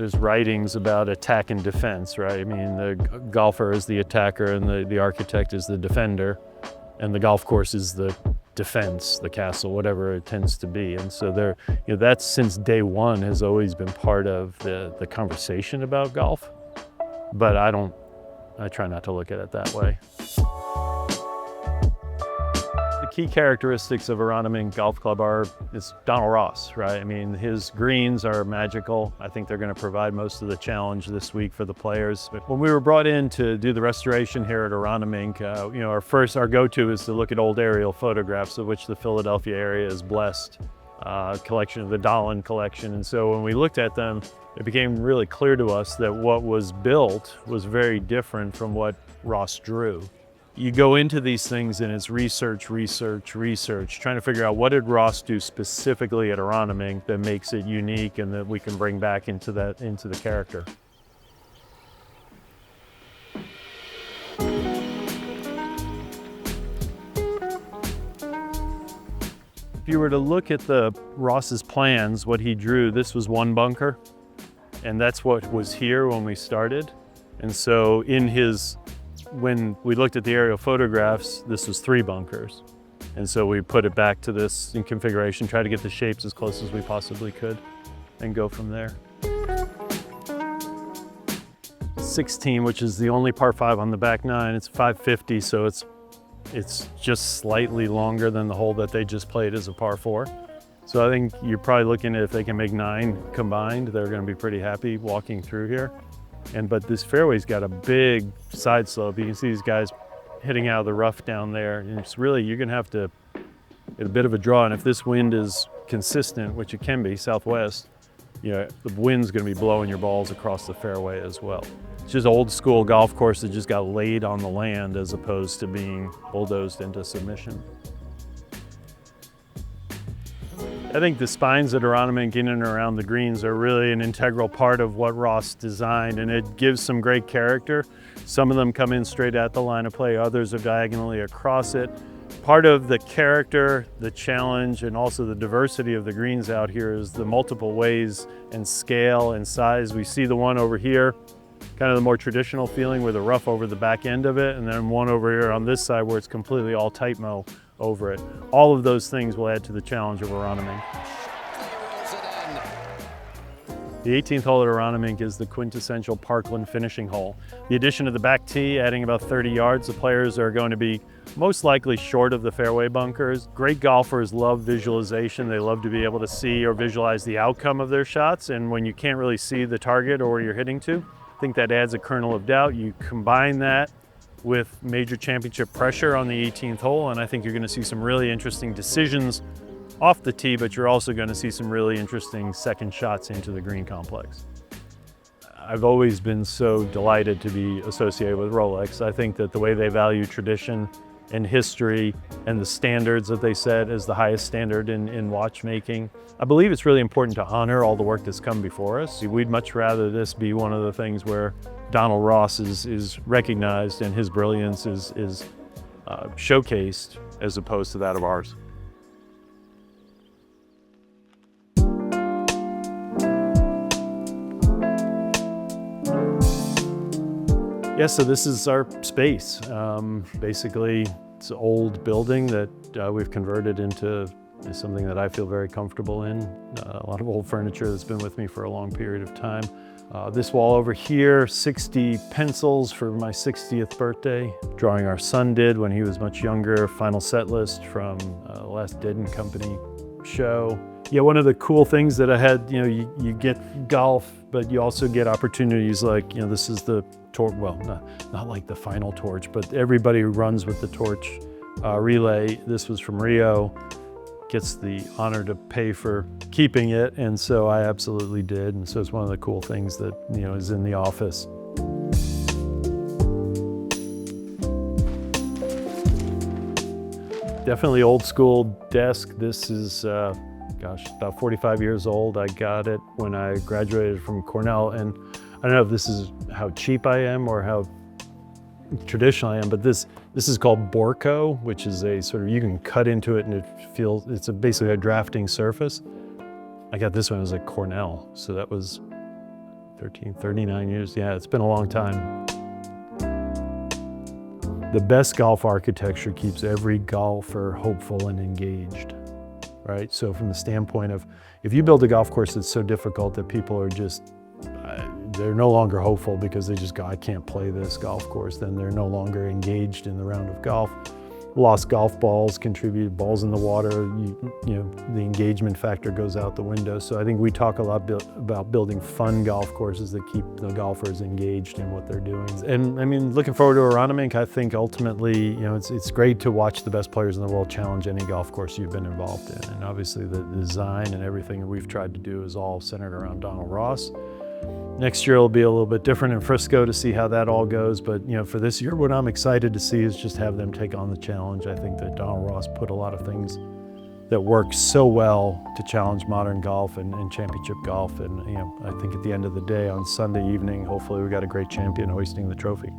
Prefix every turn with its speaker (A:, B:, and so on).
A: there's writings about attack and defense, right? I mean, the golfer is the attacker and the architect is the defender, and the golf course is the defense, the castle, whatever it tends to be. And so there, that's since day one has always been part of the conversation about golf. But I try not to look at it that way. The key characteristics of Aronimink Golf Club is Donald Ross, right? I mean, his greens are magical. I think they're going to provide most of the challenge this week for the players. When we were brought in to do the restoration here at Aronimink, our go-to is to look at old aerial photographs, of which the Philadelphia area is blessed. Collection of the Dahlin collection. And so when we looked at them, it became really clear to us that what was built was very different from what Ross drew. You go into these things and it's research, trying to figure out what did Ross do specifically at Aronimink that makes it unique and that we can bring back into the character. If you were to look at Ross's plans, what he drew, this was one bunker, and that's what was here when we started. And so when we looked at the aerial photographs, this was 3 bunkers. And so we put it back to this in configuration, try to get the shapes as close as we possibly could, and go from there. 16, which is the only par 5 on the back 9, it's 550, so it's just slightly longer than the hole that they just played as a par 4. So I think you're probably looking at if they can make 9 combined, they're going to be pretty happy walking through here. But this fairway's got a big side slope. You can see these guys hitting out of the rough down there. And it's really, you're going to have to get a bit of a draw. And if this wind is consistent, which it can be, southwest, the wind's going to be blowing your balls across the fairway as well. It's just old school golf course that just got laid on the land as opposed to being bulldozed into submission. I think the spines at Aronimink in and around the greens are really an integral part of what Ross designed, and it gives some great character. Some of them come in straight at the line of play, others are diagonally across it. Part of the character, the challenge, and also the diversity of the greens out here is the multiple ways and scale and size. We see the one over here, kind of the more traditional feeling with a rough over the back end of it, and then one over here on this side where it's completely all tight mow over it. All of those things will add to the challenge of Aronimink. The 18th hole at Aronimink is the quintessential Parkland finishing hole. The addition of the back tee, adding about 30 yards, the players are going to be most likely short of the fairway bunkers. Great golfers love visualization. They love to be able to see or visualize the outcome of their shots, and when you can't really see the target or where you're hitting to, I think that adds a kernel of doubt. You combine that with major championship pressure on the 18th hole, and I think you're going to see some really interesting decisions off the tee, but you're also going to see some really interesting second shots into the green complex. I've always been so delighted to be associated with Rolex. I think that the way they value tradition and history and the standards that they set as the highest standard in watchmaking. I believe it's really important to honor all the work that's come before us. We'd much rather this be one of the things where Donald Ross is recognized and his brilliance is showcased as opposed to that of ours. Yeah, so this is our space. Basically, it's an old building that we've converted into something that I feel very comfortable in. A lot of old furniture that's been with me for a long period of time. This wall over here, 60 pencils for my 60th birthday. Drawing our son did when he was much younger, final set list from the last Dead & Company show. Yeah, one of the cool things that I had, you get golf, but you also get opportunities like, this is the torch, well, not like the final torch, but everybody who runs with the torch relay. This was from Rio, gets the honor to pay for keeping it, and so I absolutely did. And so it's one of the cool things that, is in the office. Definitely old school desk. This is, about 45 years old. I got it when I graduated from Cornell, and I don't know if this is how cheap I am or how traditional I am, but this is called Borco, which is a sort of, you can cut into it and it's basically a drafting surface. I got this when I was at Cornell, so that was 13, 39 years. Yeah, it's been a long time. The best golf architecture keeps every golfer hopeful and engaged, right? So from the standpoint of, if you build a golf course that's so difficult that people are just, they're no longer hopeful because they just go, I can't play this golf course, then they're no longer engaged in the round of golf. Lost golf balls contribute, balls in the water, you know, the engagement factor goes out the window. So I think we talk a lot about building fun golf courses that keep the golfers engaged in what they're doing. And I mean, looking forward to Aronimink, I think ultimately, you know, it's great to watch the best players in the world challenge any golf course you've been involved in. And obviously the design and everything that we've tried to do is all centered around Donald Ross. Next year will be a little bit different in Frisco to see how that all goes, but you know, for this year, what I'm excited to see is just have them take on the challenge. I think that Donald Ross put a lot of things that work so well to challenge modern golf and championship golf, and you know, I think at the end of the day on Sunday evening, hopefully we got a great champion hoisting the trophy.